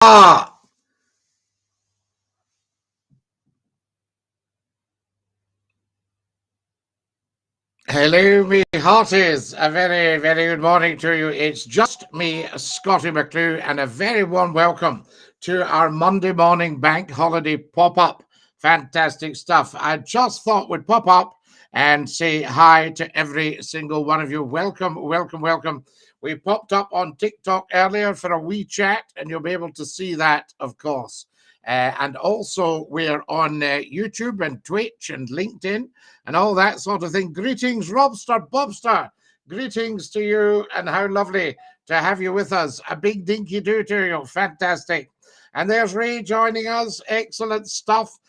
Ah, hello, me hearties. A very, very good morning to you. It's just me, Scottie McCLUE, and a very warm welcome to our Monday morning bank holiday pop up. Fantastic stuff. I just thought we'd pop up and say hi to every single one of you. Welcome, welcome, welcome. We popped up on TikTok earlier for a wee chat, and you'll be able to see that, of course. And also, we're on YouTube and Twitch and LinkedIn and all that sort of thing. Greetings, Robster, Bobster. Greetings to you, and how lovely to have you with us. A big dinky do to you. Fantastic. And there's Ray joining us. Excellent stuff.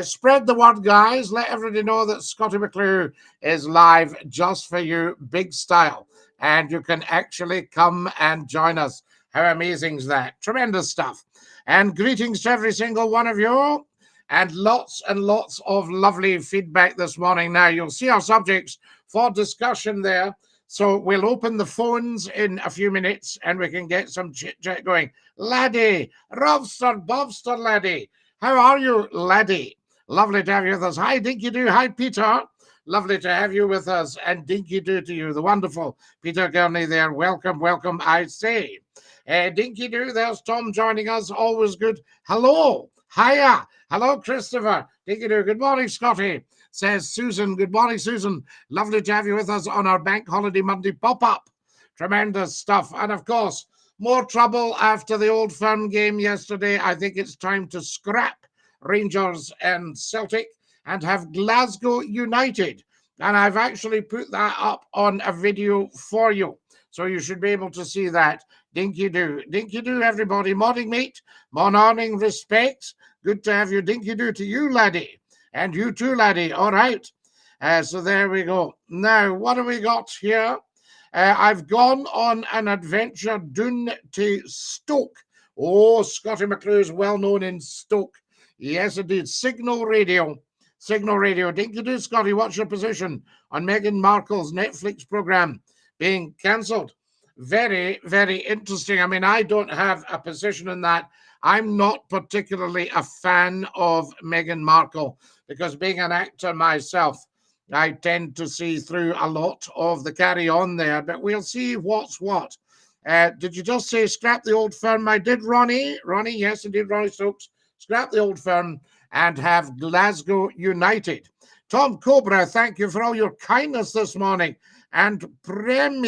Spread the word, guys. Let everybody know that Scottie McClue is live just for you, big style. And you can actually come and join us. How amazing is that? Tremendous stuff. And greetings to every single one of you. And lots of lovely feedback this morning. Now, you'll see our subjects for discussion there. So we'll open the phones in a few minutes and we can get some chit-chat going. Laddie, Robster, Bobster, laddie. How are you, laddie? Lovely to have you with us. Hi, Dinky Doo. Hi, Peter. Lovely to have you with us. And Dinky Doo to you, the wonderful Peter Gurney there. Welcome, welcome, I say. Dinky Doo, there's Tom joining us. Always good. Hello. Hiya. Hello, Christopher. Dinky Doo. Good morning, Scottie. Says Susan. Good morning, Susan. Lovely to have you with us on our Bank Holiday Monday pop-up. Tremendous stuff. And of course, more trouble after the Old Firm game yesterday. I think it's time to scrap Rangers and Celtic and have Glasgow United. And I've actually put that up on a video for you. So you should be able to see that. Dinky Doo. Dinky Doo, everybody. Morning, mate. Morning, respect. Good to have you. Dinky Doo to you, laddie. And you too, laddie. All right. So there we go. Now, what have we got here? I've gone on an adventure down to Stoke. Oh, Scottie McClue is well known in Stoke. Yes, indeed. Signal Radio. Signal Radio. Dinky Doo, Scottie, what's your position on Meghan Markle's Netflix program being cancelled? Very, very interesting. I mean, I don't have a position in that. I'm not particularly a fan of Meghan Markle because being an actor myself, I tend to see through a lot of the carry on there, but we'll see what's what. Did you just say scrap the Old Firm? I did, Ronnie. Ronnie, yes, indeed, Ronnie Stokes. Scrap the Old Firm and have Glasgow United. Tom Cobra, thank you for all your kindness this morning. And Prime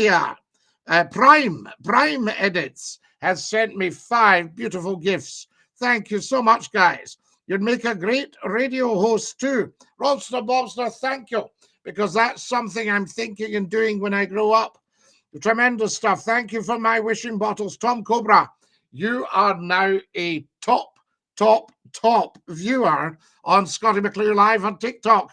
Edits has sent me 5 beautiful gifts. Thank you so much, guys. You'd make a great radio host too. Rodster Bobster, thank you, because that's something I'm thinking and doing when I grow up. Tremendous stuff. Thank you for my wishing bottles. Tom Cobra, you are now a top viewer on Scottie McClue Live on TikTok.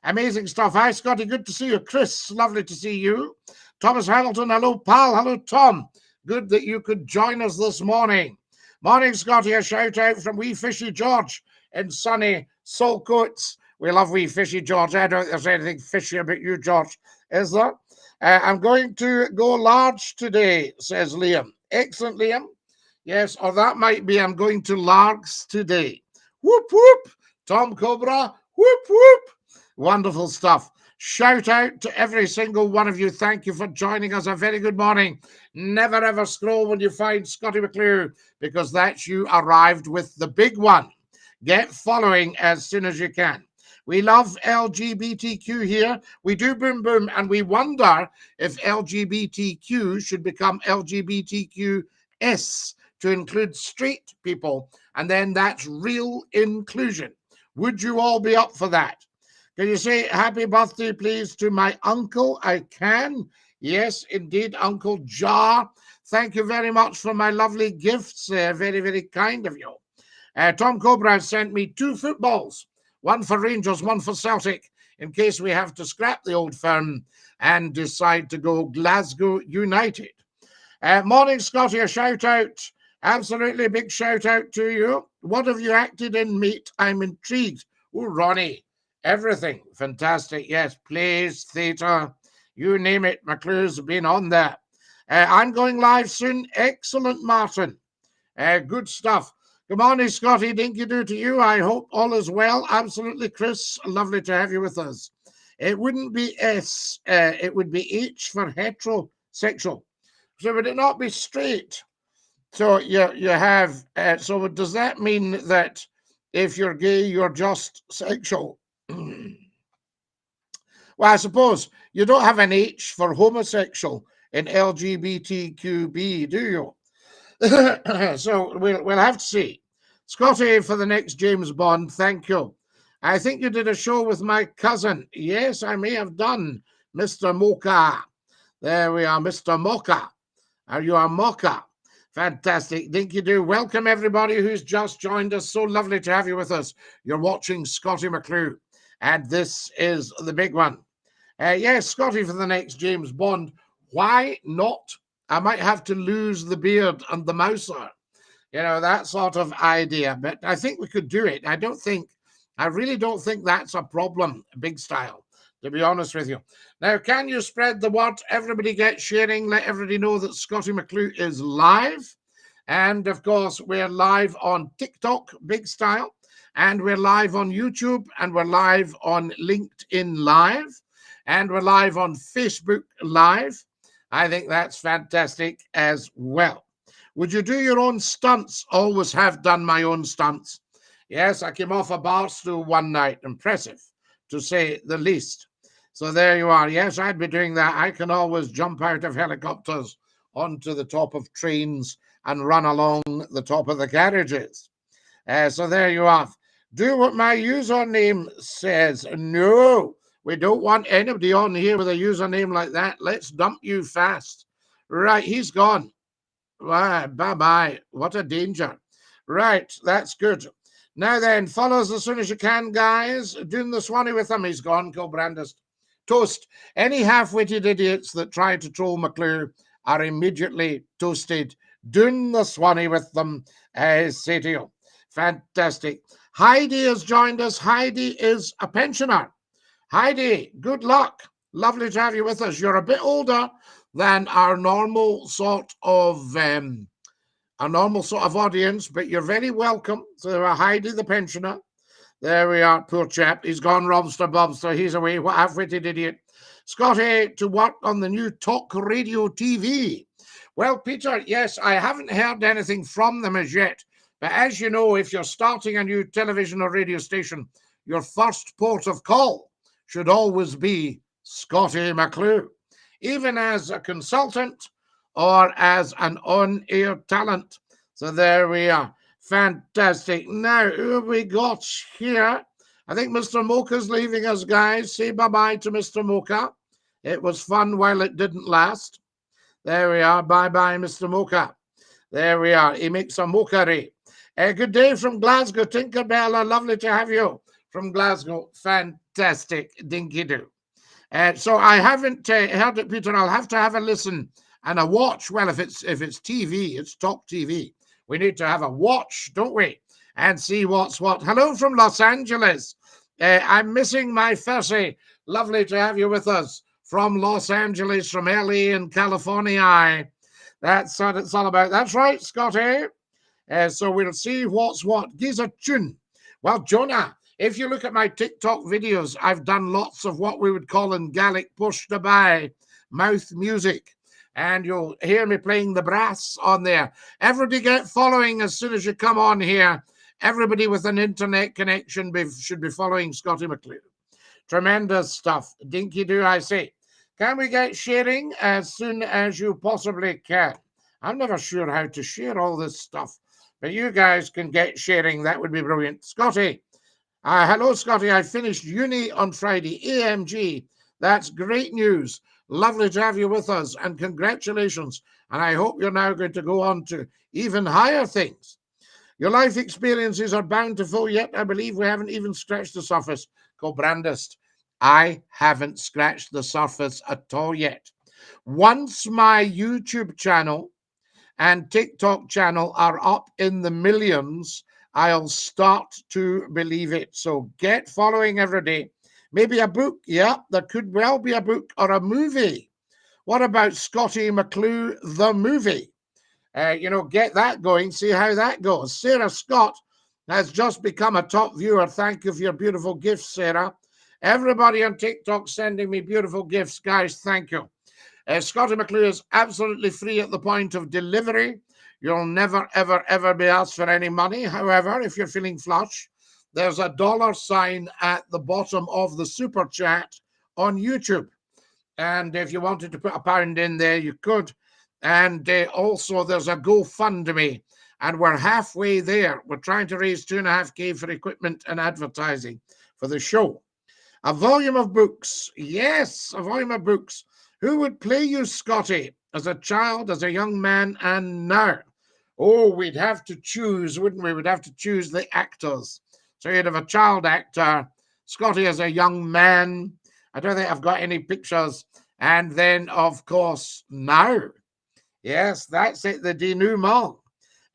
Amazing stuff. Hi, Scottie. Good to see you. Chris, lovely to see you. Thomas Hamilton, hello, pal. Hello, Tom. Good that you could join us this morning. Morning, Scottie. A shout out from Wee Fishy George in sunny Saltcoats. We love Wee Fishy George. I don't think there's anything fishy about you, George, is there? I'm going to go large today, says Liam. Excellent, Liam. Yes, or that might be I'm going to Largs today. Whoop, whoop. Tom Cobra, whoop, whoop. Wonderful stuff. Shout out to every single one of you. Thank you for joining us. A very good morning. Never ever scroll when you find Scottie McClue, because that's you arrived with the big one. Get following as soon as you can. We love LGBTQ here. We do boom boom, and we wonder if LGBTQ should become LGBTQS to include straight people, and then that's real inclusion. Would you all be up for that? Can you say happy birthday, please, to my uncle? I can. Yes, indeed, Uncle Jar. Thank you very much for my lovely gifts. Very, very kind of you. Tom Cobra sent me 2 footballs, one for Rangers, one for Celtic, in case we have to scrap the Old Firm and decide to go Glasgow United. Morning, Scottie, a shout out. Absolutely big shout out to you. What have you acted in, mate? I'm intrigued. Oh, Ronnie. Everything. Fantastic. Yes, plays, theatre, you name it. McClue's been on there. I'm going live soon. Excellent, Martin. Good stuff. Good morning, Scotty. Dinky do to you. I hope all is well. Absolutely, Chris. Lovely to have you with us. It wouldn't be S, it would be H for heterosexual. So would it not be straight? So you have, so does that mean that if you're gay, you're just sexual? Well, I suppose you don't have an H for homosexual in LGBTQB, do you? So we'll have to see. Scotty, for the next James Bond, thank you. I think you did a show with my cousin. Yes, I may have done, Mr. Mocha. There we are, Mr. Mocha. Are you a Mocha? Fantastic. Think you do. Welcome, everybody who's just joined us. So lovely to have you with us. You're watching Scottie McClue, and this is the big one. Yes, Scotty for the next James Bond. Why not? I might have to lose the beard and the mouser. You know, that sort of idea. But I think we could do it. I really don't think that's a problem, big style, to be honest with you. Now, can you spread the word? Everybody get sharing. Let everybody know that Scottie McClue is live. And of course, we're live on TikTok, big style. And we're live on YouTube. And we're live on LinkedIn Live. And we're live on Facebook Live. I think that's fantastic as well. Would you do your own stunts? Always have done my own stunts. Yes, I came off a bar stool one night. Impressive, to say the least. So there you are. Yes, I'd be doing that. I can always jump out of helicopters onto the top of trains and run along the top of the carriages. So there you are. Do what my username says. No, we don't want anybody on here with a username like that. Let's dump you fast. Right, he's gone. Bye-bye. What a danger. Right, that's good. Now then, follow us as soon as you can, guys. Doing the Swanee with him. He's gone, Kilbrandis. Toast. Any half-witted idiots that try to troll McClue are immediately toasted. Doing the Swanee with them, say to you. Fantastic. Heidi has joined us. Heidi is a pensioner. Heidi, good luck. Lovely to have you with us. You're a bit older than our normal sort of audience, but you're very welcome. So Heidi, the pensioner. There we are, poor chap. He's gone, Robster Bobster. He's away. What a half-witted idiot. Scotty, to work on the new Talk Radio TV. Well, Peter, yes, I haven't heard anything from them as yet. But as you know, if you're starting a new television or radio station, your first port of call should always be Scottie McClue, even as a consultant or as an on-air talent. So there we are. Fantastic. Now, who have we got here? I think Mr. Mocha's leaving us, guys. Say bye-bye to Mr. Mocha. It was fun while it didn't last. There we are. Bye-bye, Mr. Mocha. There we are. He makes a mokery. Good day from Glasgow. Tinkerbella, lovely to have you from Glasgow. Fantastic. Dinky-doo. So I haven't heard it, Peter. I'll have to have a listen and a watch. Well, if it's TV, it's Talk TV. We need to have a watch, don't we? And see what's what. Hello from Los Angeles. I'm missing my Fessy. Lovely to have you with us from Los Angeles, from LA and California. That's what it's all about. That's right, Scotty. So we'll see what's what. Giza Chun. Well, Jonah, if you look at my TikTok videos, I've done lots of what we would call in Gaelic push to buy mouth music. And you'll hear me playing the brass on there. Everybody get following as soon as you come on here. Everybody with an internet connection should be following Scottie McClue. Tremendous stuff. Dinky do, I say. Can we get sharing as soon as you possibly can? I'm never sure how to share all this stuff. But you guys can get sharing. That would be brilliant. Scotty. Hello, Scotty. I finished uni on Friday. AMG. That's great news. Lovely to have you with us, and congratulations. And I hope you're now going to go on to even higher things. Your life experiences are bountiful, yet I believe we haven't even scratched the surface. Brandist. I haven't scratched the surface at all yet. Once my YouTube channel and TikTok channel are up in the millions, I'll start to believe it. So get following every day. Maybe a book. Yeah, there could well be a book or a movie. What about Scottie McClue, the movie? Get that going, see how that goes. Sarah Scott has just become a top viewer. Thank you for your beautiful gifts, Sarah. Everybody on TikTok sending me beautiful gifts, guys. Thank you. Scottie McCLUE is absolutely free at the point of delivery. You'll never, ever, ever be asked for any money. However, if you're feeling flush, there's a $sign at the bottom of the super chat on YouTube. And if you wanted to put £1 in there, you could. And also there's a GoFundMe. And we're halfway there. We're trying to raise 2.5K for equipment and advertising for the show. A volume of books. Yes, a volume of books. Who would play you, Scottie, as a child, as a young man, and now? Oh, we'd have to choose, wouldn't we? We'd have to choose the actors. So you'd have a child actor, Scottie as a young man. I don't think I've got any pictures. And then, of course, now. Yes, that's it, the denouement.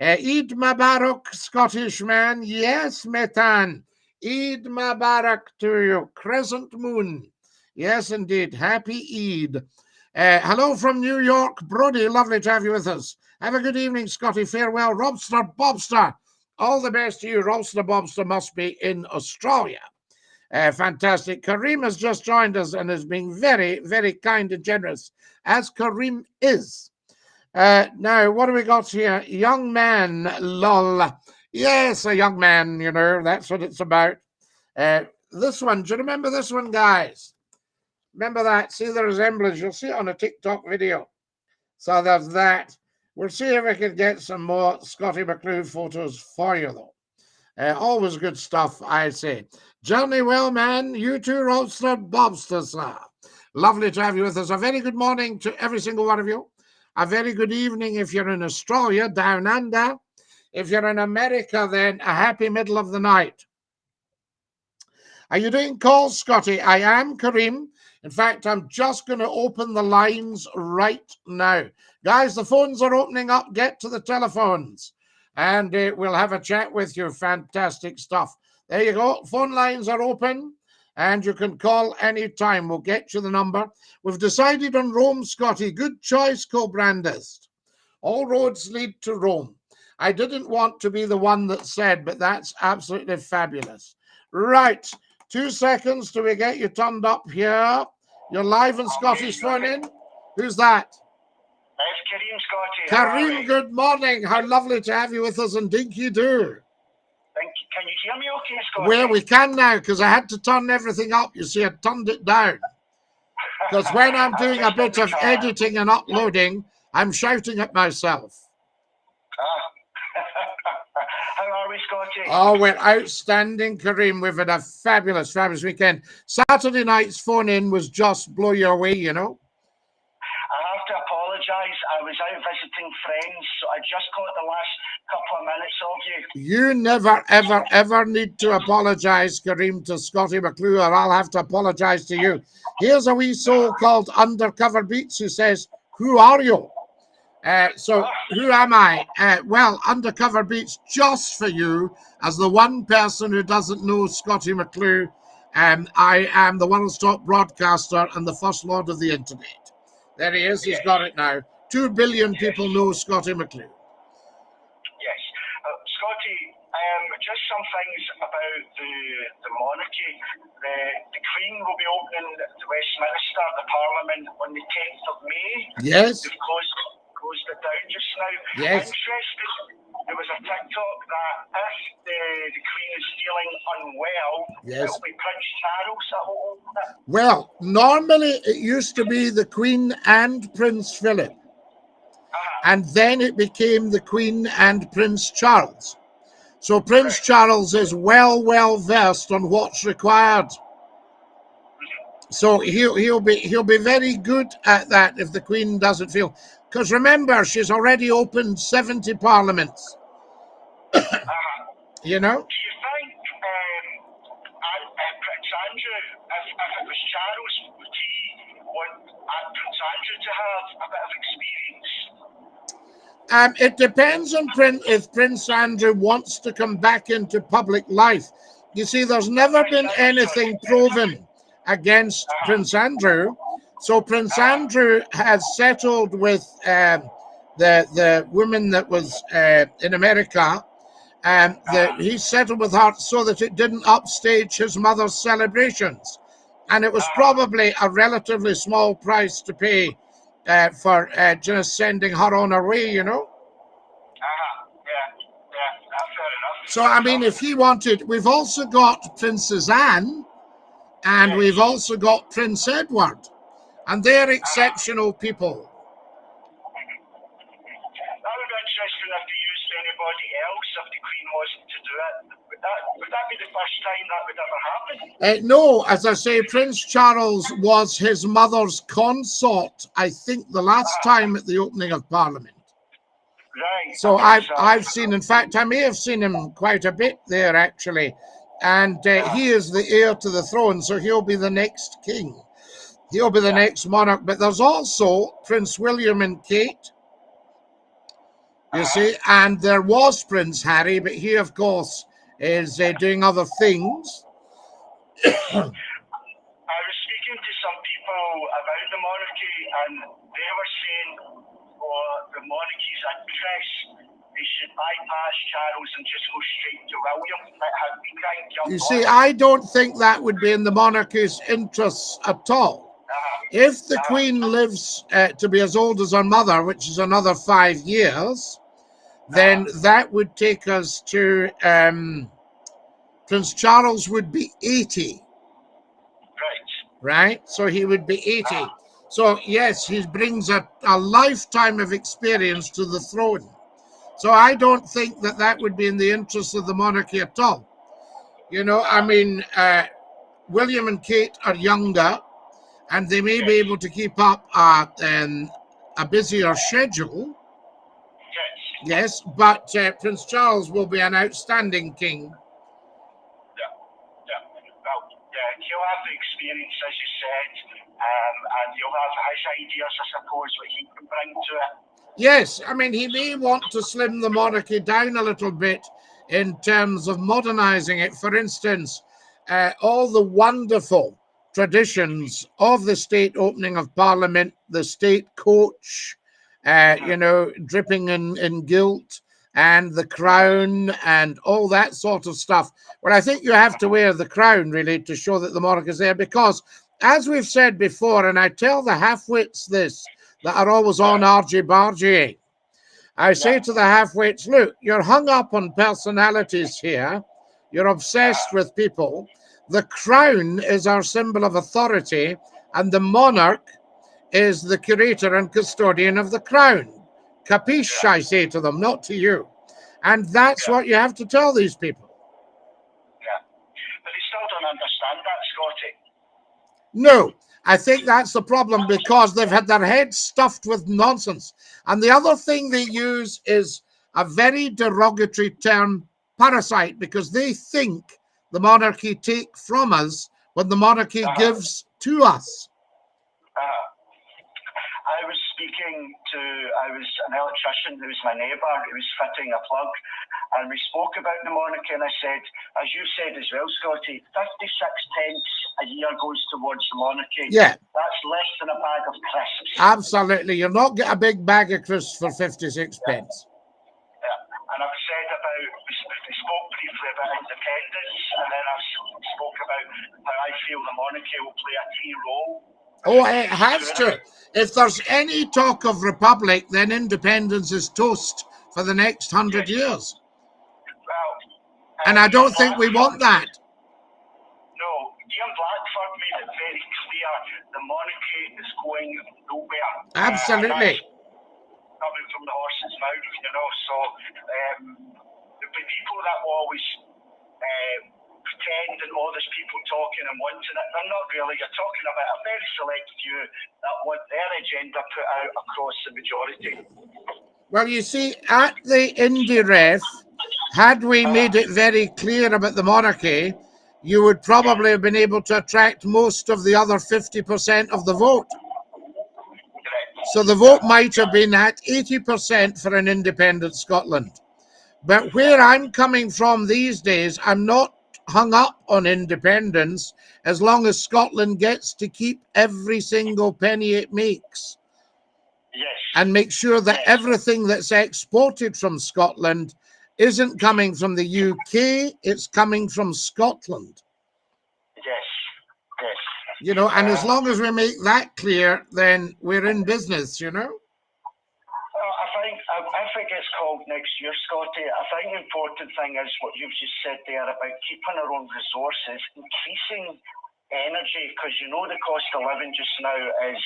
Eid Mubarak, Scottish man. Yes, Metan. Eid Mubarak to you. Crescent moon. Yes, indeed. Happy Eid. Hello from New York, Brody. Lovely to have you with us. Have a good evening, Scottie. Farewell. Robster Bobster. All the best to you. Robster Bobster must be in Australia. Fantastic. Kareem has just joined us and is being very, very kind and generous, as Kareem is. Now, what do we got here? Young man, lol. Yes, a young man, that's what it's about. This one, do you remember this one, guys? Remember that? See the resemblance? You'll see it on a TikTok video. So there's that. We'll see if we can get some more Scottie McCLUE photos for you, though. Always good stuff, I say. Journey well, man. You too, Roadster Bobster, sir. Lovely to have you with us. A very good morning to every single one of you. A very good evening if you're in Australia, down under. If you're in America, then a happy middle of the night. Are you doing calls, Scottie? I am, Kareem. In fact, I'm just going to open the lines right now. Guys, the phones are opening up. Get to the telephones. And we'll have a chat with you. Fantastic stuff. There you go. Phone lines are open. And you can call anytime. We'll get you the number. We've decided on Rome, Scottie. Good choice, co-brandist. All roads lead to Rome. I didn't want to be the one that said, but that's absolutely fabulous. Right. 2 seconds till we get you turned up here. You're live on Scottie's phone in. Who's that? It's Kareem, Scottie. Kareem, good morning. How lovely to have you with us on Dinky Doo. Can you hear me okay, Scottie? Well, we can now because I had to turn everything up. You see, I turned it down. Because when I'm doing a bit of editing and uploading, I'm shouting at myself. How are we, Scottie? Oh, we're outstanding, Kareem. We've had a fabulous, fabulous weekend. Saturday night's phone in was just blow you away, I have to apologise. I was out visiting friends, so I just caught the last couple of minutes of you. You never, ever, ever need to apologise, Kareem, to Scottie McCLUE, or I'll have to apologise to you. Here's a wee soul called Undercover Beats who says, who are you? So who am I? Well, Undercover Beats, just for you, as the one person who doesn't know Scottie McCLUE, I am the one-stop broadcaster and the first lord of the internet. There he is. He's got it now. 2 billion people know Scottie McCLUE. Yes. Scottie, just some things about the monarchy. The Queen will be opening the Westminster, the Parliament, on the 10th of May. Yes. They've closed it down just now. Yes. Interesting. There was a TikTok that if the Queen is feeling unwell, yes, it'll be Prince Charles that will open it. Well, normally it used to be the Queen and Prince Philip. And then it became the Queen and Prince Charles. So Prince Charles is well versed on what's required. So he'll be very good at that if the Queen doesn't feel. Because remember, she's already opened 70 parliaments. You know? Do you think Prince Andrew, if it was Charles, would he want Prince Andrew to have a bit of experience? It depends on if Prince Andrew wants to come back into public life. You see, there's never been anything proven against Prince Andrew. So Prince Andrew has settled with the woman that was in America, that he settled with her so that it didn't upstage his mother's celebrations, and it was probably a relatively small price to pay for just sending her on her way, you know. Fair enough. So I mean, if he wanted, we've also got Princess Anne, and we've also got Prince Edward, and they're exceptional people. That would be interesting if they used anybody else if the Queen wasn't to do it. Would that be the first time that would ever happen? No, as I say, Prince Charles was his mother's consort, I think, the last time at the opening of Parliament. Right. So I've seen, in fact, I may have seen him quite a bit there, actually. And he is the heir to the throne, so he'll be the next king. He'll be the next monarch. But there's also Prince William and Kate, you see, and there was Prince Harry, but he, of course, is doing other things. I was speaking to some people about the monarchy, and they were saying, for the monarchy's interest, they should bypass Charles and just go straight to William. That had been kind of You see, I don't think that would be in the monarchy's interests at all. If the Queen lives to be as old as her mother, which is another 5 years, then that would take us to Prince Charles would be 80. Right? So he would be 80. So yes, he brings a lifetime of experience to the throne. So I don't think that that would be in the interest of the monarchy at all. You know, I mean, William and Kate are younger, and they may be able to keep up a busier schedule. Yes, but Prince Charles will be an outstanding king. He'll have the experience, as you said, and he'll have his ideas, I suppose, what he can bring to it. Yes, I mean, he may want to slim the monarchy down a little bit in terms of modernizing it. For instance, all the wonderful traditions of the state opening of Parliament, the state coach, you know, dripping in gilt, and the crown and all that sort of stuff. Well, I think you have to wear the crown, really, to show that the monarch is there, because, as we've said before, and I tell the half-wits this, that are always on argy-bargying, I say to the half-wits, look, you're hung up on personalities here. You're obsessed with people. The crown is our symbol of authority, and the monarch is the curator and custodian of the crown. Capiche, I say to them, not to you. And that's what you have to tell these people. Yeah. But they still don't understand that, Scottie. No, I think that's the problem, because they've had their heads stuffed with nonsense. And the other thing they use is a very derogatory term, parasite, because they think the monarchy take from us when the monarchy gives to us. I was an electrician who was my neighbour, who was fitting a plug, and we spoke about the monarchy, and I said, as you said as well, Scottie, 56 pence a year goes towards the monarchy. Yeah. That's less than a bag of crisps. Absolutely. You'll not get a big bag of crisps for 56 pence. Yeah. And I've said we spoke briefly about independence, and then I spoke about how I feel the monarchy will play a key role. Oh, it has to. If there's any talk of republic, then independence is toast for the next 100 years. Well, and I don't think we want that. No, Ian Blackford made it very clear the monarchy is going nowhere. Absolutely. Coming from the horse's mouth, you know. So the people that will always pretend and all these people talking and wanting it, they're not really. You're talking about a very select few that want their agenda put out across the majority. Well, you see, at the Indie Ref, had we made it very clear about the monarchy, you would probably have been able to attract most of the other 50% of the vote. So the vote might have been at 80% for an independent Scotland. But where I'm coming from these days, I'm not hung up on independence as long as Scotland gets to keep every single penny it makes. Yes. and make sure that Yes. everything that's exported from Scotland isn't coming from the UK, it's coming from Scotland. Yes. Yes. You know, and as long as we make that clear, then we're in business, you know? Well, I think if it gets called next year, Scottie, I think the important thing is what you've just said there about keeping our own resources, increasing energy, because you know the cost of living just now is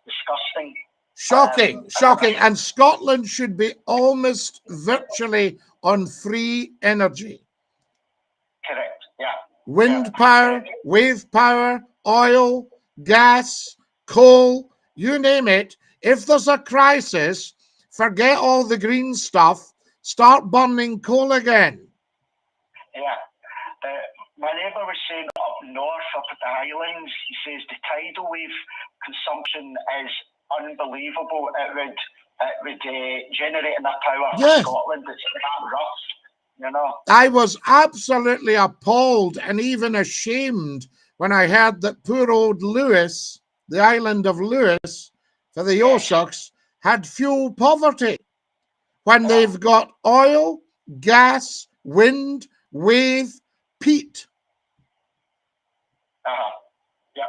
disgusting. Shocking. And Scotland should be almost virtually on free energy. Correct. Yeah. Wind power, wave power, oil, gas, coal, you name it. If there's a crisis, forget all the green stuff, start burning coal again. Yeah. My neighbour was saying up north, up at the Highlands, he says the tidal wave consumption is unbelievable. It would generate enough power for Scotland. It's that rough, you know. I was absolutely appalled and even ashamed when I heard that poor old Lewis, the island of Lewis, for the Osocks, had fuel poverty when they've got oil, gas, wind, wave, peat. Yeah.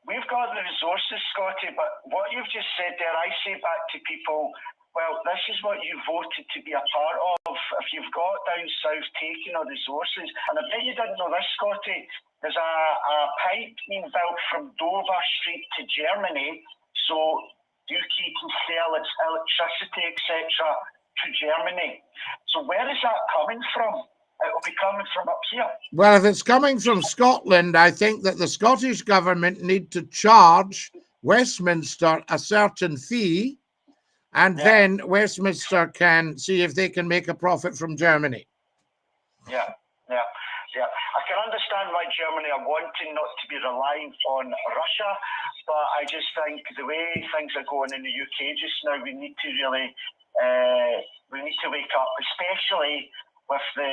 We've got the resources, Scottie, but what you've just said there, I say back to people, well, this is what you voted to be a part of. If you've got down south taking our resources, and I bet you didn't know this, Scottie, there's a pipe being built from Dover Street to Germany, so UK can sell its electricity, etc., to Germany. So where is that coming from? It will be coming from up here. Well, if it's coming from Scotland, I think that the Scottish government need to charge Westminster a certain fee, and then Westminster can see if they can make a profit from Germany. Yeah. I can understand why Germany are wanting not to be reliant on Russia, but I just think the way things are going in the UK just now, we need to really wake up, especially with the 30%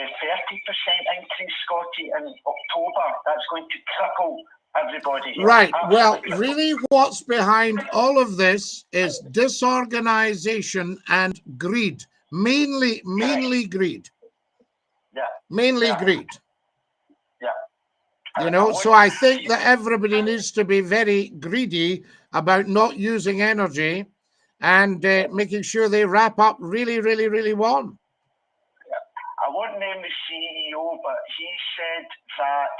increase, Scottie, in October. That's going to cripple everybody. Right. Well, really what's behind all of this is disorganization and greed. Mainly greed. Yeah. Mainly greed. Yeah. You know, so I think that everybody needs to be very greedy about not using energy and making sure they wrap up really, really, really warm. I won't name the CEO, but he said that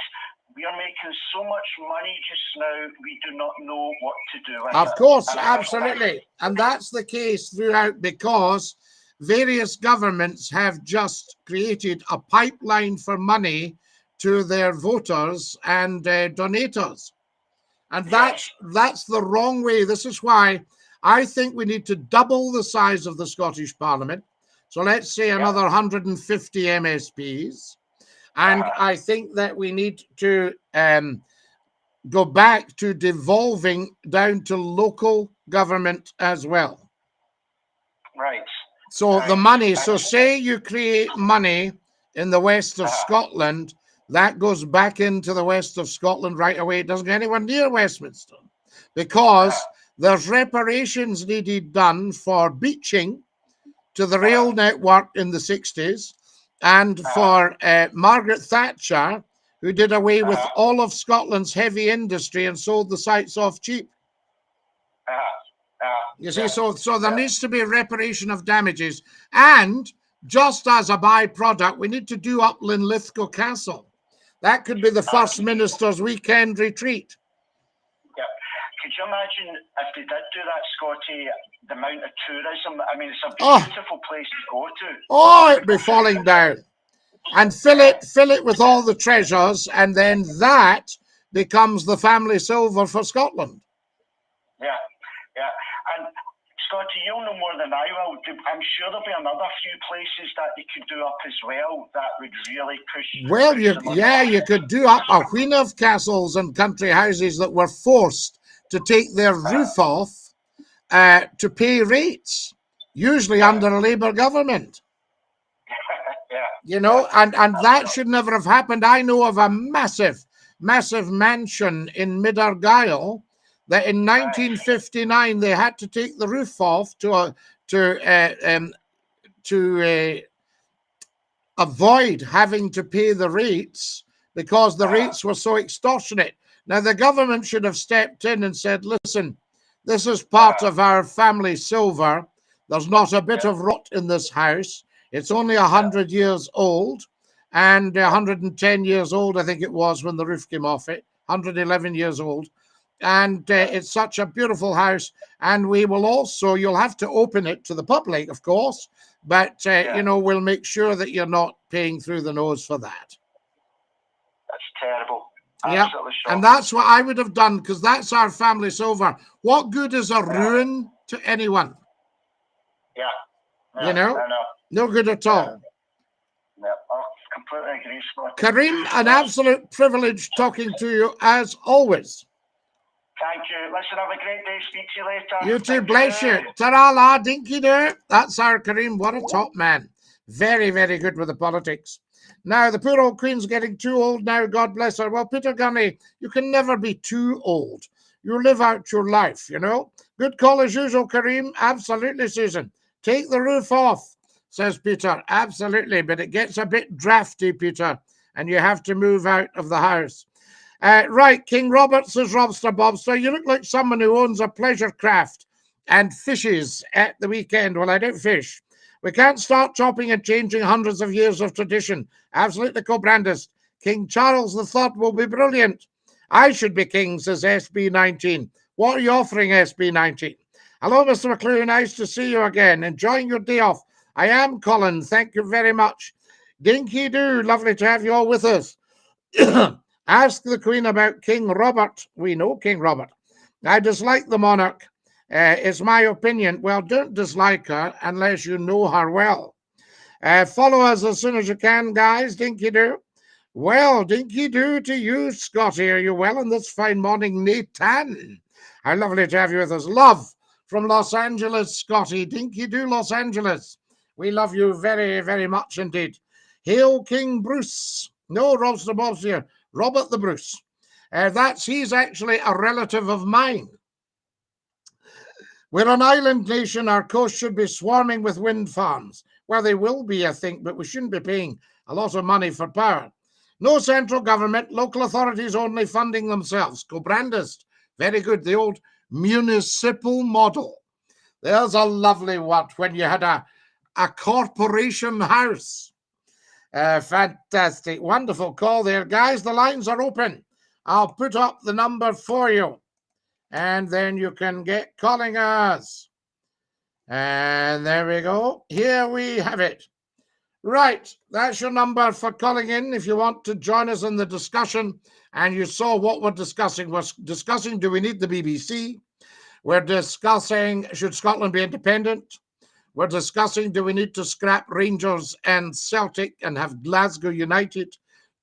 we are making so much money just now, we do not know what to do with it. Of course, absolutely. And that's the case throughout because various governments have just created a pipeline for money to their voters and donators. And that's the wrong way. This is why I think we need to double the size of the Scottish Parliament. So let's say another 150 MSPs. And I think that we need to go back to devolving down to local government as well. Right. So the money, so say you create money in the west of Scotland, that goes back into the west of Scotland right away. It doesn't get anywhere near Westminster because there's reparations needed done for beaching to the rail network in the 60s and for Margaret Thatcher, who did away with all of Scotland's heavy industry and sold the sites off cheap. You see, so there needs to be a reparation of damages. And just as a byproduct, we need to do up Linlithgow Castle. That could be the First Minister's weekend retreat. Yeah. Could you imagine if they did do that, Scottie, the amount of tourism? I mean, it's a beautiful place to go to. Oh, it'd be falling down. And fill it with all the treasures, and then that becomes the family silver for Scotland. Yeah. And Scottie, you'll know more than I will. I'm sure there'll be another few places that you could do up as well that would really push. Well, you could do up a wheen of castles and country houses that were forced to take their roof off to pay rates, usually under a Labour government. You know, and that should never have happened. I know of a massive mansion in Mid Argyll that in Right. 1959 they had to take the roof off to avoid having to pay the rates because the rates were so extortionate. Now, the government should have stepped in and said, listen, this is part of our family silver. There's not a bit Yeah. of rot in this house. It's only 100 years old and 110 years old, I think it was when the roof came off it, 111 years old. And it's such a beautiful house. And we will also, you'll have to open it to the public, of course, but, we'll make sure that you're not paying through the nose for that. That's terrible. Yeah. Absolutely And shocking. that's what I would have done because that's our family silver. What good is a ruin to anyone? Yeah. You know, I know. no good at all. Yeah. I completely agree, Scott. Kareem, an absolute privilege talking to you as always. Thank you. Listen, have a great day. Speak to you later. You too, Thank bless you. Ta-ra la, dinky do. That's our Kareem. What a top man. Very, very good with the politics. Now, the poor old Queen's getting too old now, God bless her. Well, Peter Gunny, you can never be too old. You live out your life, you know. Good call as usual, Kareem. Absolutely, Susan. Take the roof off, says Peter. Absolutely, but it gets a bit drafty, Peter, and you have to move out of the house. Right, King Robert, says Robster Bobster. You look like someone who owns a pleasure craft and fishes at the weekend. Well, I don't fish. We can't start chopping and changing hundreds of years of tradition. Absolutely co-brandist. King Charles III will be brilliant. I should be king, says SB19. What are you offering, SB19? Hello, Mr. McClue. Nice to see you again. Enjoying your day off. I am Colin. Thank you very much. Dinky do. Lovely to have you all with us. Ask the Queen about King Robert. We know King Robert. I dislike the monarch. It's my opinion. Well, don't dislike her unless you know her well. Follow us as soon as you can, guys. Dinky do. Well, dinky do to you, Scottie. Are you well on this fine morning, Nathan? How lovely to have you with us. Love from Los Angeles, Scottie. Dinky do, Los Angeles. We love you very, very much indeed. Hail King Bruce. No, Robster Bob's here. Robert the Bruce. He's actually a relative of mine. We're an island nation. Our coast should be swarming with wind farms. Well, they will be, I think, but we shouldn't be paying a lot of money for power. No central government, local authorities only funding themselves. Co-brandist. Very good. The old municipal model. There's a lovely one when you had a corporation house. Fantastic. Wonderful call there. Guys, the lines are open. I'll put up the number for you. And then you can get calling us. And there we go. Here we have it. Right. That's your number for calling in if you want to join us in the discussion. And you saw what we're discussing. We're discussing, do we need the BBC? We're discussing, should Scotland be independent? We're discussing, do we need to scrap Rangers and Celtic and have Glasgow United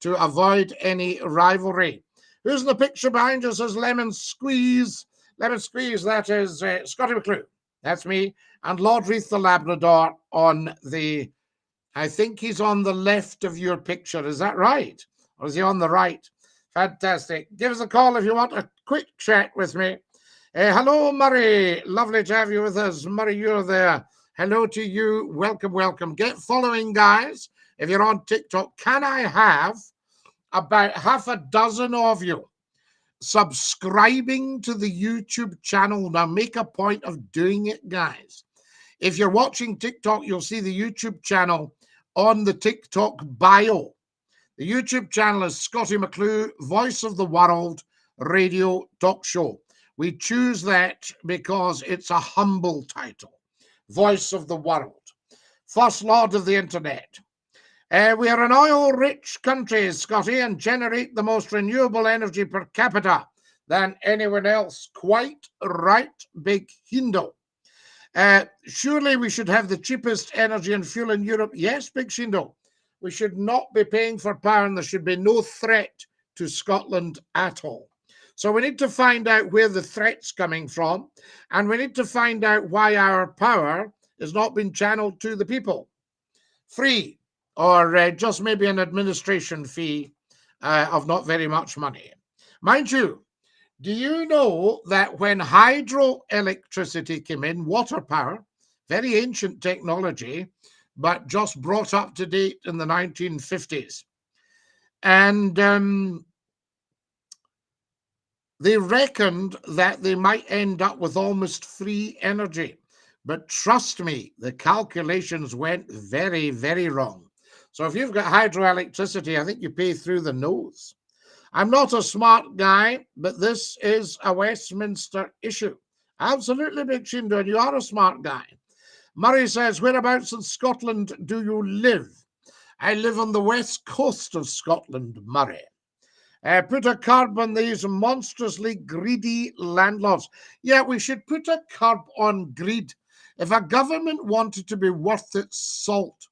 to avoid any rivalry? Who's in the picture behind us? Says Lemon Squeeze. Lemon Squeeze, that is Scottie McClue. That's me. And Lord Reith the Labrador on the, I think he's on the left of your picture. Is that right? Or is he on the right? Fantastic. Give us a call if you want a quick chat with me. Hello, Murray. Lovely to have you with us. Murray, you're there. Hello to you. Welcome, welcome. Get following, guys. If you're on TikTok, can I have about half a dozen of you subscribing to the YouTube channel? Now, make a point of doing it, guys. If you're watching TikTok, you'll see the YouTube channel on the TikTok bio. The YouTube channel is Scottie McClue, Voice of the World Radio Talk Show. We choose that because it's a humble title. Voice of the World, First Lord of the Internet. We are an oil-rich country, Scottie, and generate the most renewable energy per capita than anyone else. Quite right, Big Hindo. Surely we should have the cheapest energy and fuel in Europe. Yes, Big Shindo. We should not be paying for power, and there should be no threat to Scotland at all. So we need to find out where the threat's coming from, and we need to find out why our power is not being channeled to the people. Free, or just maybe an administration fee of not very much money. Mind you, Do you know that when hydroelectricity came in, water power, very ancient technology, but just brought up to date in the 1950s, and they reckoned that they might end up with almost free energy. But trust me, the calculations went very, very wrong. So if you've got hydroelectricity, I think you pay through the nose. I'm not a smart guy, but this is a Westminster issue. Absolutely, Big Shindo, and you are a smart guy. Murray says, whereabouts in Scotland do you live? I live on the west coast of Scotland, Murray. Put a curb on these monstrously greedy landlords. Yeah, we should put a curb on greed. If a government wanted to be worth its salt,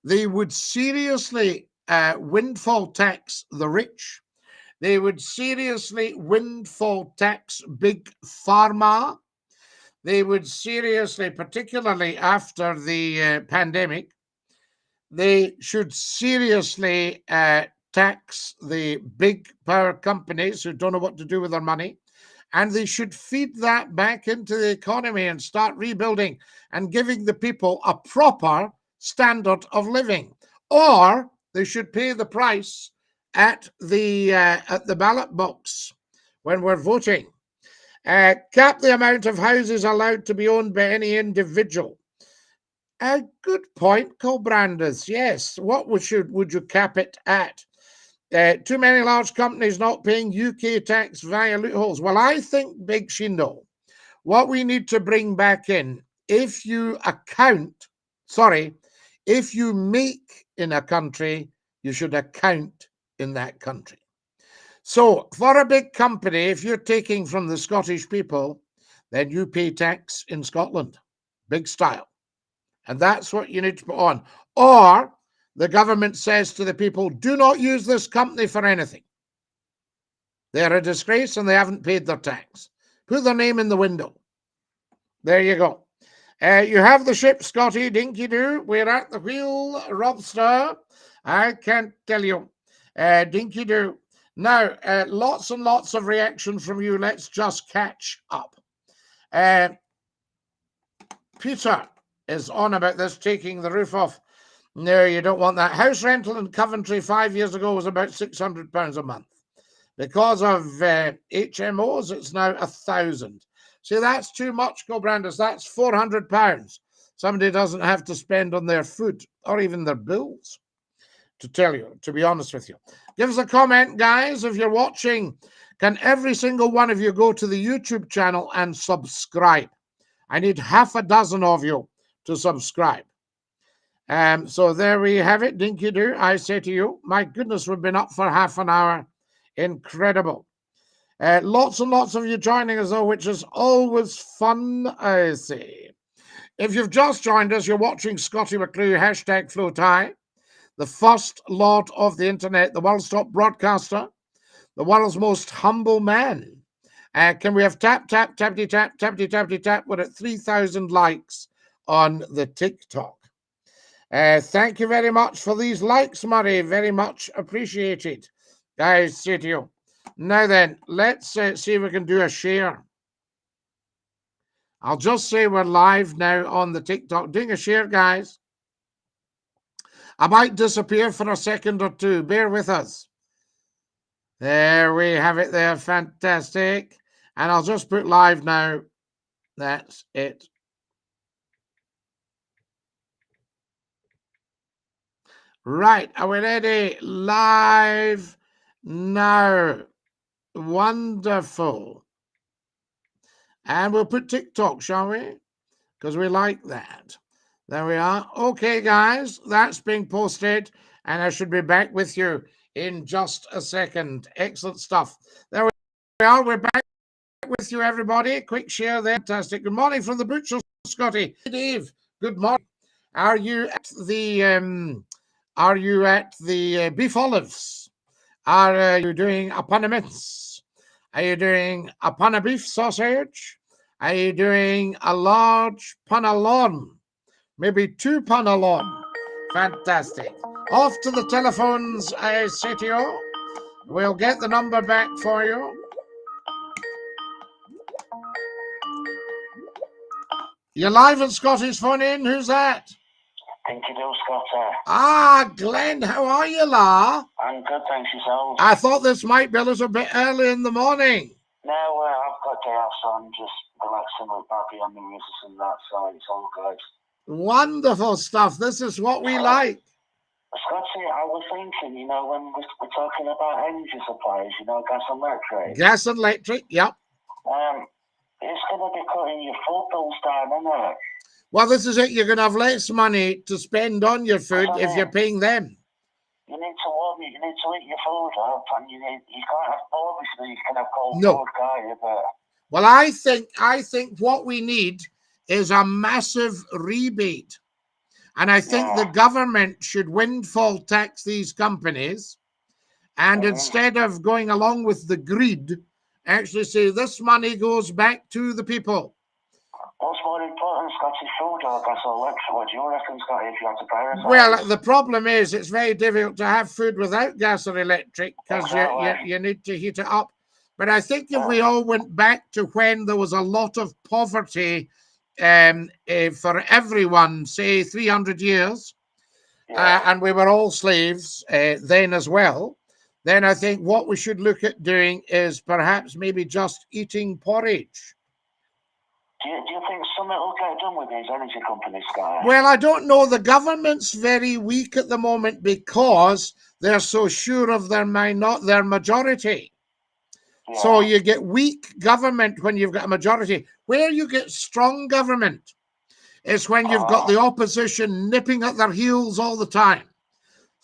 they would seriously windfall tax the rich. They would seriously windfall tax big pharma. They would seriously, particularly after the pandemic, they should seriously tax the big power companies who don't know what to do with their money. And they should feed that back into the economy and start rebuilding and giving the people a proper standard of living. Or they should pay the price at the ballot box when we're voting. Cap the amount of houses allowed to be owned by any individual. A good point, Co-Branders. Yes. What would you cap it at? Too many large companies not paying UK tax via loopholes. Well, I think, Big Shindo, what we need to bring back in, if you make in a country, you should account in that country. So for a big company, if you're taking from the Scottish people, then you pay tax in Scotland, big style. And that's what you need to put on. Or the government says to the people, do not use this company for anything. They're a disgrace and they haven't paid their tax. Put their name in the window. There you go. You have the ship, Scottie, dinky doo. We're at the wheel, Robster. I can't tell you. Dinky doo. Now, lots and lots of reactions from you. Let's just catch up. Peter is on about this, taking the roof off. No, you don't want that. House rental in Coventry 5 years ago was about £600 a month. Because of HMOs, it's now 1,000. See, that's too much, Co-Branders. That's £400 somebody doesn't have to spend on their food or even their bills, to tell you, to be honest with you. Give us a comment, guys, if you're watching. Can every single one of you go to the YouTube channel and subscribe? I need half a dozen of you to subscribe. So there we have it, dinky doo. I say to you, my goodness, we've been up for half an hour. Incredible. Lots and lots of you joining us, though, which is always fun, I see. If you've just joined us, you're watching Scottie McCLUE, hashtag FloTie, the first lord of the internet, the world's top broadcaster, the world's most humble man. Can we have tap, tap, tappity, tap, tappity, tappity, tap? We're at 3,000 likes on the TikTok. Thank you very much for these likes, Murray. Very much appreciated. I say to you. Now then, let's see if we can do a share. I'll just say we're live now on the TikTok. Doing a share, guys. I might disappear for a second or two. Bear with us. There we have it there. Fantastic. And I'll just put live now. That's it. Right. Are we ready? Live now. Wonderful. And we'll put TikTok, shall we? Because we like that. There we are. Okay, guys, that's being posted, and I should be back with you in just a second. Excellent stuff. There we are. We're back with you, everybody. Quick share there. Fantastic. Good morning from the butcher, Scottie. Dave, good morning. Are you at the beef olives? Are you doing a pan of mince? Are you doing a pan of beef sausage? Are you doing a large pan of lawn? Maybe 2 pan of lawn. Fantastic. Off to the telephones, I say to you. We'll get the number back for you. You're live at Scotty's phone in. Who's that? Thank you, Scottie. Ah, Glenn, how are you, la? I'm good, thanks yourself. I thought this might be a little bit early in the morning. No, I've got day off, so I'm just relaxing with Bobby on the music and that, so it's all good. Wonderful stuff. This is what we like. Scottie, I was thinking, you know, when we're talking about energy supplies, you know, gas and electric. Gas and electric, yep. It's going to be cutting your food bills down, isn't it? Well, this is it. You're going to have less money to spend on your food if you're paying them. You need to warm it. You need to heat your food up, and you can't have obviously you can have cold No. food, can't you? But well, I think what we need is a massive rebate, and I think the government should windfall tax these companies, and instead of going along with the greed, actually say this money goes back to the people. What's more important, Scottie, food or gas or electric? What do you reckon, Scottie, if you had to prioritize? Well, the problem is it's very difficult to have food without gas or electric because you need to heat it up. But I think if we all went back to when there was a lot of poverty for everyone, say 300 years, and we were all slaves then as well, then I think what we should look at doing is perhaps maybe just eating porridge. Do you think something will get done with these energy companies, Scottie? Well, I don't know. The government's very weak at the moment because they're so sure of their majority. Yeah. So you get weak government when you've got a majority. Where you get strong government is when you've got the opposition nipping at their heels all the time.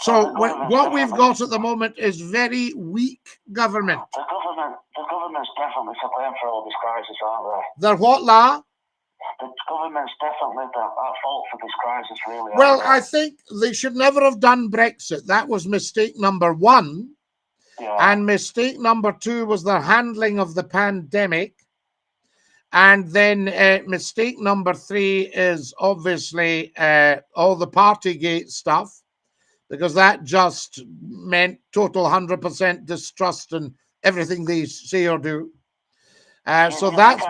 So what we've got at the moment is very weak government. The government's definitely to blame for all this crisis, aren't they? They're what, La? The government's definitely at fault for this crisis, really. Well, I think they should never have done Brexit. That was mistake number one. Yeah. And mistake number two was the handling of the pandemic. And then mistake number three is obviously all the Partygate stuff, because that just meant total 100% distrust in everything they say or do. So that's...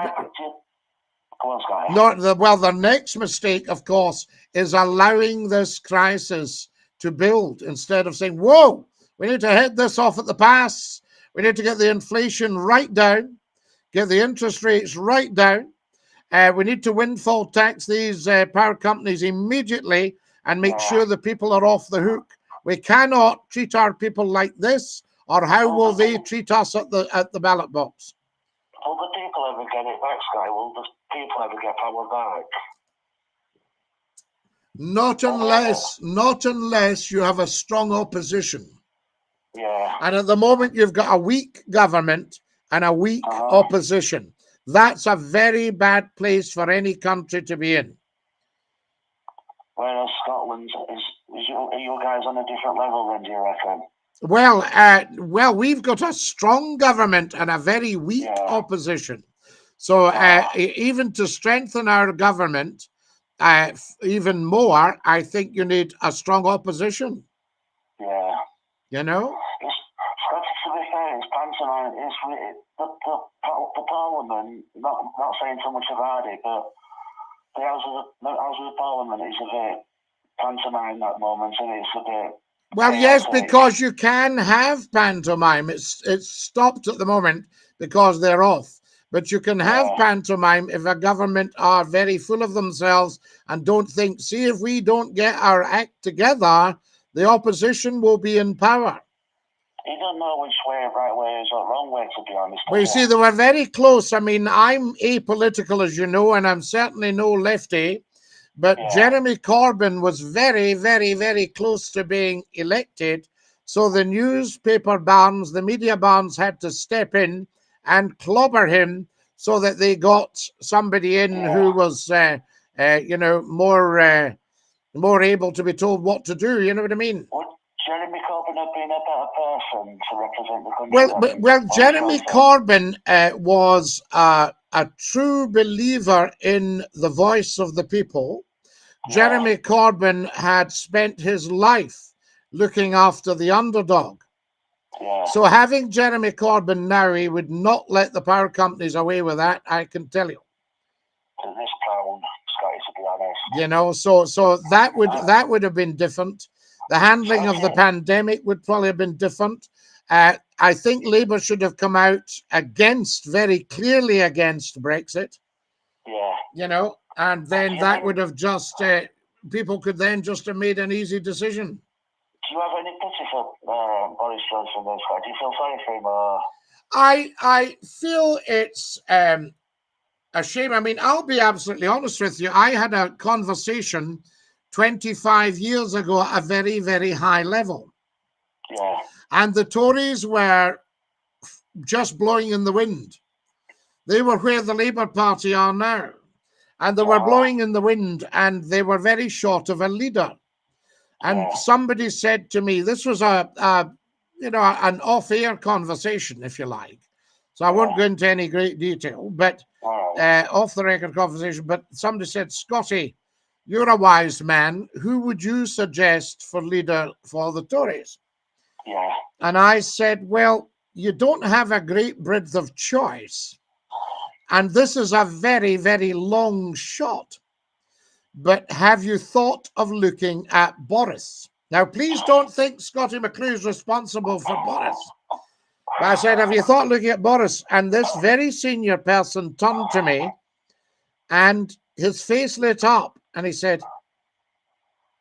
the next mistake, of course, is allowing this crisis to build instead of saying, whoa, we need to head this off at the pass. We need to get the inflation right down, get the interest rates right down. We need to windfall tax these power companies immediately and make sure the people are off the hook. We cannot treat our people like this, or how will they treat us at the ballot box? Will the people ever get it back, Sky? Will the people ever get power back? Not unless you have a strong opposition. Yeah. And at the moment, you've got a weak government and a weak opposition. That's a very bad place for any country to be in. Whereas Scotland are you guys on a different level then, do you reckon? Well, we've got a strong government and a very weak opposition. So even to strengthen our government even more, I think you need a strong opposition. Yeah. You know? Scottie, to be fair, it's pantomime. The Parliament, not saying too much about it, but the House of Parliament is a bit pantomime at the moment, and it's a bit... Well, yes, because you can have pantomime. It's stopped at the moment because they're off. But you can have pantomime if a government are very full of themselves and don't think, see, if we don't get our act together, the opposition will be in power. You don't know which way, right way is or wrong way, to be honest. Well, you see, they were very close. I mean, I'm apolitical, as you know, and I'm certainly no lefty. But Jeremy Corbyn was very, very, very close to being elected. So the newspaper barons, the media barons had to step in and clobber him so that they got somebody in who was, more able to be told what to do. You know what I mean? Would Jeremy Corbyn have been a better person to represent the country? Well, Jeremy Corbyn was a true believer in the voice of the people. Jeremy Corbyn had spent his life looking after the underdog. Yeah. So having Jeremy Corbyn now, he would not let the power companies away with that, I can tell you. To this clown, You know, so that would have been different. The handling of the pandemic would probably have been different. I think Labour should have come out very clearly against Brexit. Yeah. You know, and then that would have just people could then just have made an easy decision. Do you have any pity for Boris Johnson? Do you feel sorry for him? Or... I feel it's a shame. I mean, I'll be absolutely honest with you. I had a conversation 25 years ago at a very, very high level. Yeah. And the Tories were just blowing in the wind. They were where the Labour Party are now. And they were blowing in the wind, and they were very short of a leader. And somebody said to me, this was an off-air conversation, if you like. So I won't go into any great detail, but off-the-record conversation. But somebody said, Scottie, you're a wise man. Who would you suggest for leader for the Tories? Yeah. And I said, well, you don't have a great breadth of choice. And this is a very, very long shot. But have you thought of looking at Boris? Now, please don't think Scottie McCLUE is responsible for Boris. But I said, have you thought looking at Boris? And this very senior person turned to me and his face lit up and he said,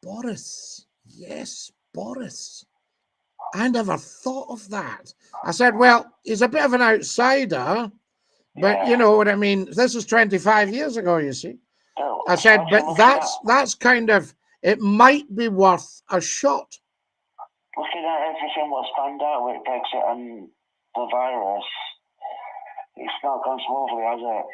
Boris, yes, Boris. I never thought of that. I said, well, he's a bit of an outsider, but you know what I mean? This is 25 years ago, you see. I said, but that's kind of, it might be worth a shot. Looking at everything what's panned out with Brexit and the virus, it's not gone smoothly, has it?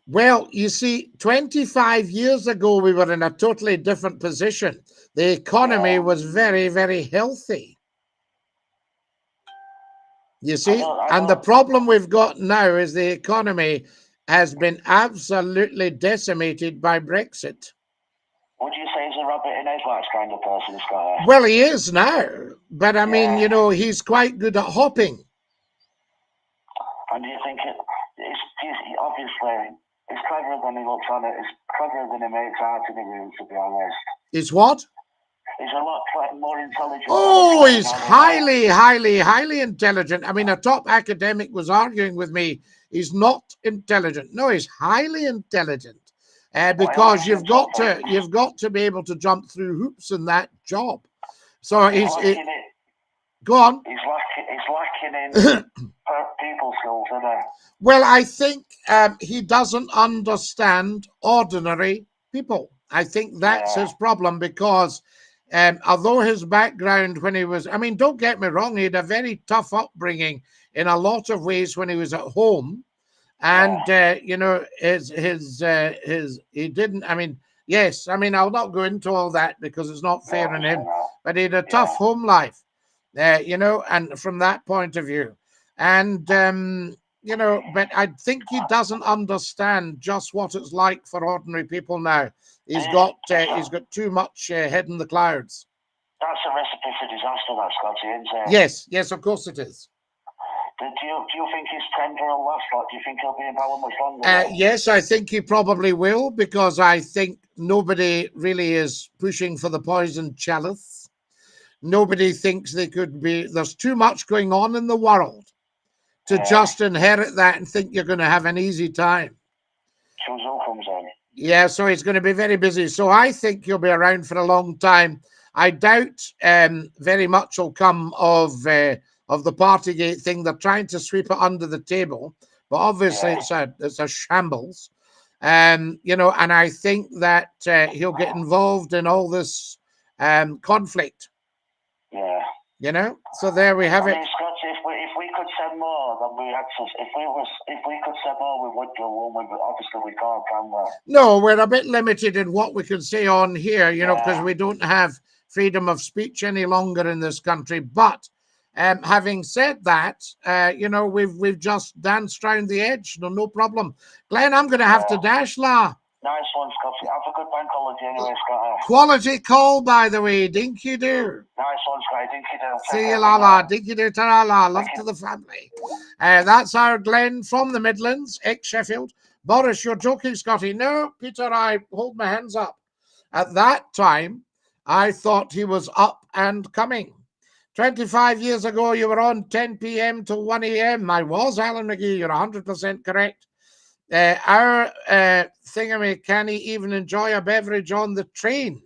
Well, you see, 25 years ago, we were in a totally different position. The economy was very, very healthy. You see, and the problem we've got now is the economy has been absolutely decimated by Brexit. Would you say he's a rabbit in headlights kind of person, Scottie? Well, he is now, but I mean, you know, he's quite good at hopping. And do you think it's obviously, it's cleverer than he looks on it, it's cleverer than he makes out in the room, to be honest. Is what? He's a lot more intelligent. Oh, he's highly intelligent. I mean, a top academic was arguing with me. He's not intelligent. No, he's highly intelligent. Because you've got to be able to jump through hoops in that job. So go on. He's lacking in people skills, isn't he? Well, I think he doesn't understand ordinary people. I think that's his problem because although his background when he was, I mean, don't get me wrong, he had a very tough upbringing in a lot of ways when he was at home. And, you know, he didn't, I mean, yes, I mean, I'll not go into all that because it's not fair on him, but he had a tough home life, you know, and from that point of view. And, you know, but I think he doesn't understand just what it's like for ordinary people now. He's got too much head in the clouds. That's a recipe for disaster, that, Scottie, isn't it? Yes, of course it is. Do you think his temper will last? Do you think he'll be in power much longer? Yes, I think he probably will, because I think nobody really is pushing for the poisoned chalice. Nobody thinks they could be. There's too much going on in the world to just inherit that and think you're going to have an easy time. Susan comes in. Yeah, so he's going to be very busy. So I think he'll be around for a long time. I doubt very much will come of the Partygate thing. They're trying to sweep it under the table, but obviously it's a shambles. You know, and I think that he'll get involved in all this conflict. Yeah. You know, so there we have it. Scottie, if we could send more than we had to, if we could send more, we would do one. But obviously we can't, can we? No, we're a bit limited in what we can say on here, you know, because we don't have freedom of speech any longer in this country. But having said that, you know, we've just danced round the edge. No problem. Glenn, I'm going to have to dash, la. Nice one, Scottie. Have a good bank holiday anyway, Scottie. Quality call, by the way. Dinky do. Nice one, Scottie. Dinky do. See you, la. Dinky do, ta-ra-la. Love to the family. That's our Glenn from the Midlands, ex-Sheffield. Boris, you're joking, Scottie. No, Peter, I hold my hands up. At that time, I thought he was up and coming. 25 years ago, you were on 10 p.m. to 1 a.m. I was, Alan McGee. You're 100% correct. Our thingamy, can he even enjoy a beverage on the train?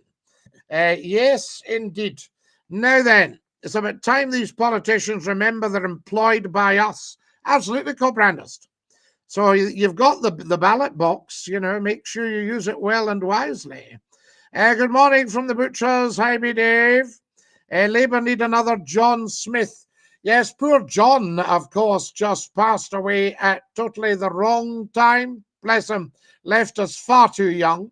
Yes, indeed. Now then, it's about time these politicians remember they're employed by us. Absolutely, co-brandist. So you've got the ballot box, make sure you use it well and wisely. Good morning from the butchers. Hi, be Dave. Labour need another John Smith. Yes, poor John, of course, just passed away at totally the wrong time. Bless him, left us far too young.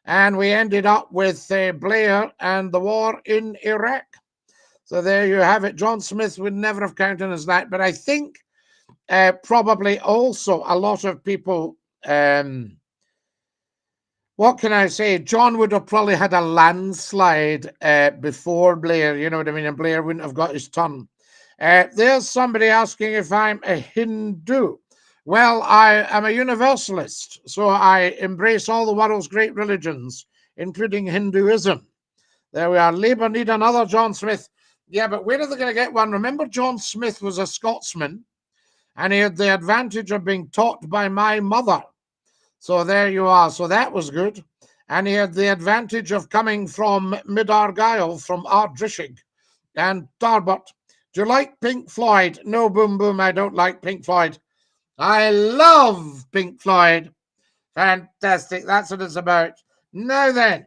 And we ended up with Blair and the war in Iraq. So there you have it. John Smith would never have counted as that. But I think probably also a lot of people, what can I say? John would have probably had a landslide before Blair, you know what I mean? And Blair wouldn't have got his turn. There's somebody asking if I'm a Hindu. Well, I am a universalist, so I embrace all the world's great religions, including Hinduism. There we are. Labour need another John Smith. Yeah, but where are they going to get one? Remember, John Smith was a Scotsman, and he had the advantage of being taught by my mother. So there you are. So that was good. And he had the advantage of coming from Mid Argyll, from Ardrishig and Tarbert. Do you like Pink Floyd? No, boom, boom, I don't like Pink Floyd. I love Pink Floyd. Fantastic. That's what it's about. Now then,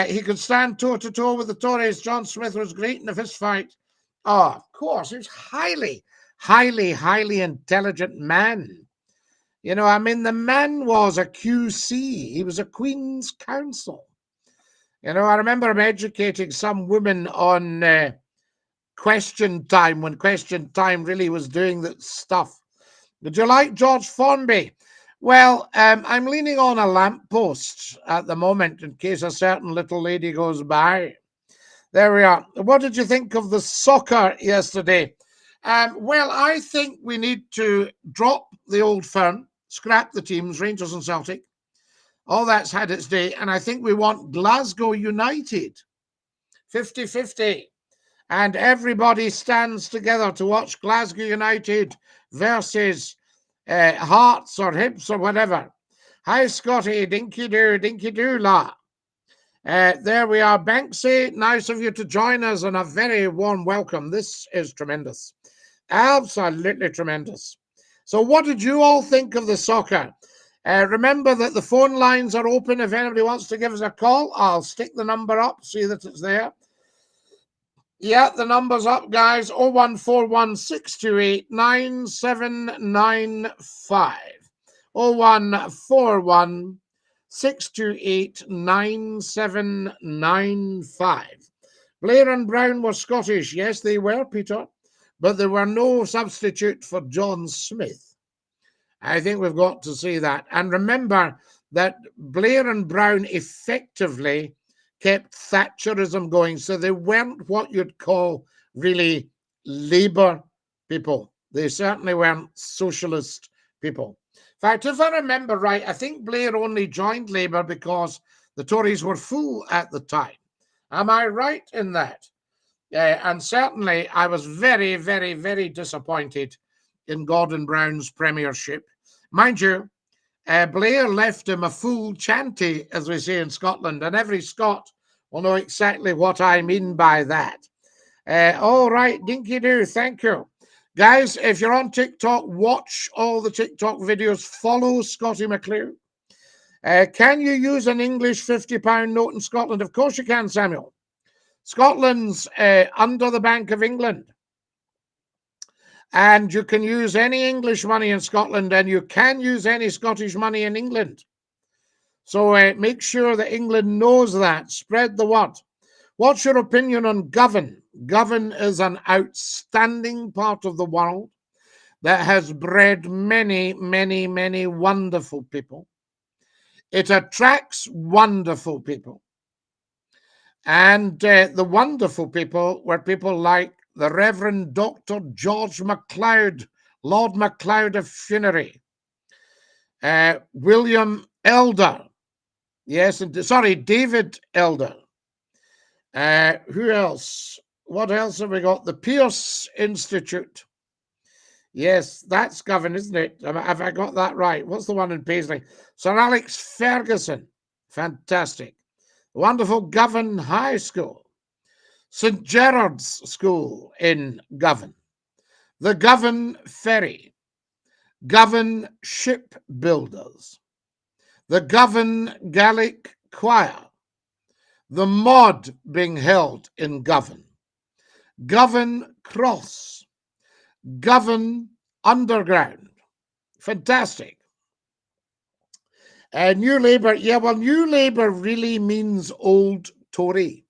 he could stand toe-to-toe with the Tories. John Smith was great in the fist fight. Oh, of course. He was highly intelligent man. I mean, the man was a QC. He was a Queen's Counsel. I remember him educating some women on Question Time, when Question Time really was doing that stuff. Did you like George Formby? Well, I'm leaning on a lamppost at the moment in case a certain little lady goes by. There we are. What did you think of the soccer yesterday? Well, I think we need to drop the old firm, scrap the teams, Rangers and Celtic. All that's had its day. And I think we want Glasgow United, 50-50. And everybody stands together to watch Glasgow United versus Hearts or Hips or whatever. Hi, Scottie. Dinky doo, la. There we are. Banksy, nice of you to join us and a very warm welcome. This is tremendous. Absolutely tremendous. So what did you all think of the soccer? Remember that the phone lines are open. If anybody wants to give us a call, I'll stick the number up, see that it's there. Yeah, the number's up, guys. 01416289795. 01416289795. Blair and Brown were Scottish. Yes, they were, Peter. But there were no substitute for John Smith. I think we've got to see that. And remember that Blair and Brown effectively kept Thatcherism going. So they weren't what you'd call really Labour people. They certainly weren't socialist people. In fact, if I remember right, I think Blair only joined Labour because the Tories were full at the time. Am I right in that? And certainly I was very, very, very disappointed in Gordon Brown's premiership. Mind you, Blair left him a full chanty, as we say in Scotland, and every Scot will know exactly what I mean by that. All right, dinky do, thank you. Guys, if you're on TikTok, watch all the TikTok videos, follow Scottie McCLUE. Can you use an English £50 note in Scotland? Of course you can, Samuel. Scotland's under the Bank of England. And you can use any English money in Scotland, and you can use any Scottish money in England. So make sure that England knows that. Spread the word. What's your opinion on Govan? Govan is an outstanding part of the world that has bred many, many, many wonderful people. It attracts wonderful people. And the wonderful people were people like the Reverend Dr. George McLeod, Lord McLeod of Funerary, William Elder, Yes, and sorry, David Elder. Who else? What else have we got? The Pierce Institute. Yes, that's Govan, isn't it? Have I got that right? What's the one in Paisley? Sir Alex Ferguson. Fantastic. Wonderful Govan High School. St. Gerard's School in Govan. The Govan Ferry. Govan Shipbuilders. The Govan Gaelic Choir. The Mod being held in Govan. Govan Cross. Govan Underground. Fantastic. New Labour, yeah, well, New Labour really means old Tory.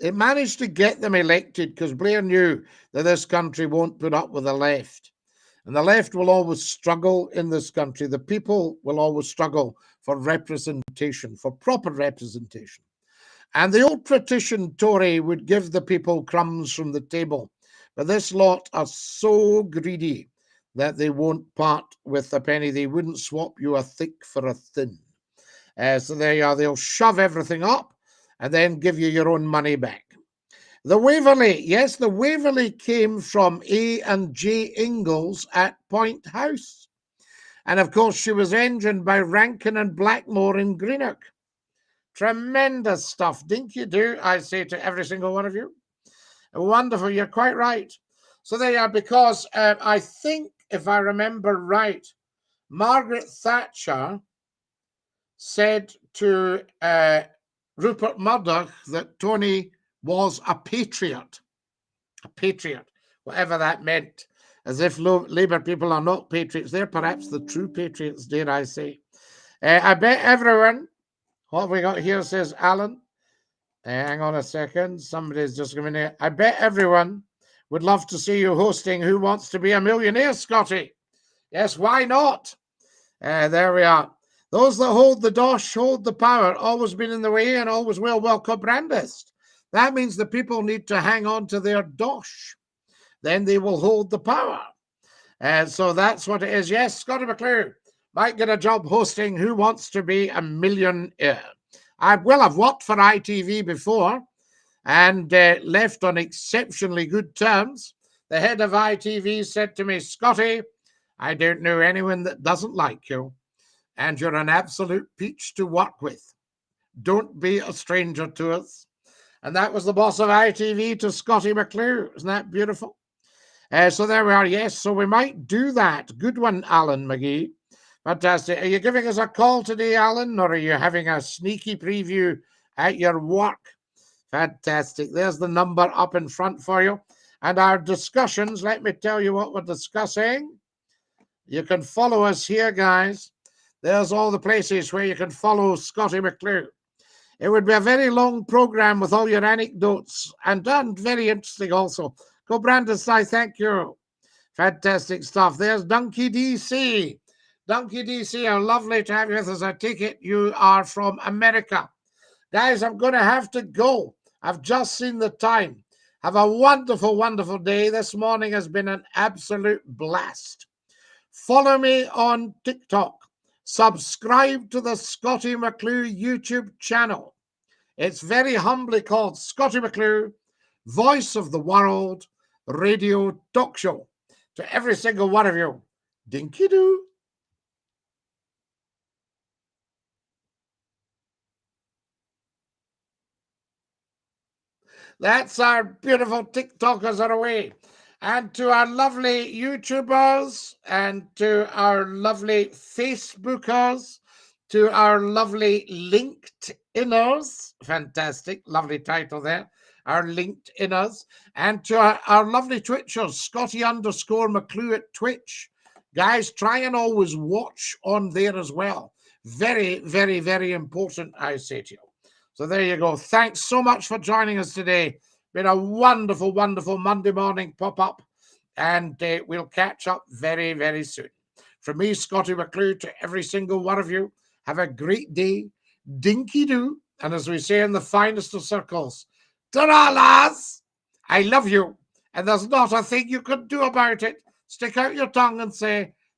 It managed to get them elected because Blair knew that this country won't put up with the left. And the left will always struggle in this country. The people will always struggle for representation, for proper representation. And the old patrician Tory would give the people crumbs from the table. But this lot are so greedy that they won't part with a penny. They wouldn't swap you a thick for a thin. So there you are. They'll shove everything up and then give you your own money back. The Waverley, yes, the Waverley came from A and J Ingalls at Point House. And of course, she was engined by Rankin and Blackmore in Greenock. Tremendous stuff. Dinky do, I say to every single one of you. Wonderful, you're quite right. So there you are, because I think, if I remember right, Margaret Thatcher said to Rupert Murdoch that Tony was a patriot, whatever that meant, as if Labour people are not patriots. They're perhaps the true patriots, dare I say. I bet everyone, what have we got here, says Alan. Hang on a second, somebody's just coming in. I bet everyone would love to see you hosting Who Wants to Be a Millionaire, Scottie. Yes, why not? There we are. Those that hold the dosh hold the power, always been in the way and always will. Well, co-brandist. That means the people need to hang on to their dosh. Then they will hold the power. And so that's what it is. Yes, Scottie McClue might get a job hosting Who Wants to Be a Millionaire. I've worked for ITV before and left on exceptionally good terms. The head of ITV said to me, Scottie, I don't know anyone that doesn't like you, and you're an absolute peach to work with. Don't be a stranger to us. And that was the boss of ITV to Scottie McClue. Isn't that beautiful? So there we are. Yes, so we might do that. Good one, Alan McGee. Fantastic. Are you giving us a call today, Alan, or are you having a sneaky preview at your work? Fantastic. There's the number up in front for you. And our discussions, let me tell you what we're discussing. You can follow us here, guys. There's all the places where you can follow Scottie McClue. It would be a very long program with all your anecdotes and very interesting also. Go, Brandis, I thank you. Fantastic stuff. There's Donkey DC. Donkey DC, how lovely to have you with us. I take it you are from America. Guys, I'm going to have to go. I've just seen the time. Have a wonderful, wonderful day. This morning has been an absolute blast. Follow me on TikTok. Subscribe to the Scottie McClue YouTube channel. It's very humbly called Scottie McClue, Voice of the World Radio Talk Show. To every single one of you, dinky doo. That's our beautiful TikTokers are away. And to our lovely YouTubers and to our lovely Facebookers, to our lovely LinkedIners, fantastic, lovely title there, our LinkedIners, and to our lovely Twitchers, Scottie_McClue at Twitch. Guys, try and always watch on there as well. Very, very, very important, I say to you. So there you go. Thanks so much for joining us today. Been a wonderful, wonderful Monday morning pop-up, and we'll catch up very, very soon. From me, Scottie McClue, to every single one of you, have a great day. Dinky-doo. And as we say in the finest of circles, ta-ra, lads! I love you, and there's not a thing you can do about it. Stick out your tongue and say,